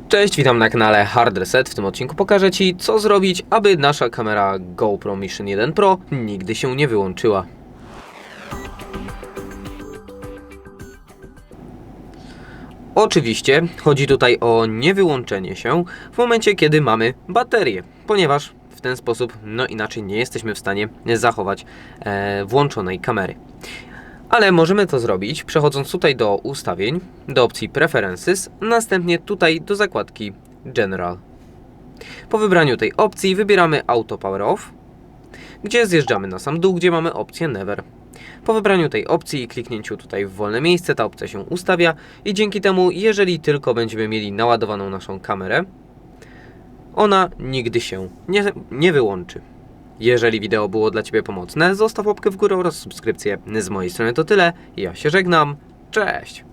Cześć, witam na kanale HardReset. W tym odcinku pokażę Ci, co zrobić, aby nasza kamera GoPro Mission 1 Pro nigdy się nie wyłączyła. Oczywiście chodzi tutaj o niewyłączenie się w momencie, kiedy mamy baterię, ponieważ w ten sposób, inaczej nie jesteśmy w stanie zachować włączonej kamery. Ale możemy to zrobić przechodząc tutaj do ustawień, do opcji Preferences, następnie tutaj do zakładki General. Po wybraniu tej opcji wybieramy Auto Power Off, gdzie zjeżdżamy na sam dół, gdzie mamy opcję Never. Po wybraniu tej opcji i kliknięciu tutaj w wolne miejsce ta opcja się ustawia i dzięki temu, jeżeli tylko będziemy mieli naładowaną naszą kamerę, ona nigdy się nie wyłączy. Jeżeli wideo było dla Ciebie pomocne, zostaw łapkę w górę oraz subskrypcję. Z mojej strony to tyle. Ja się żegnam. Cześć!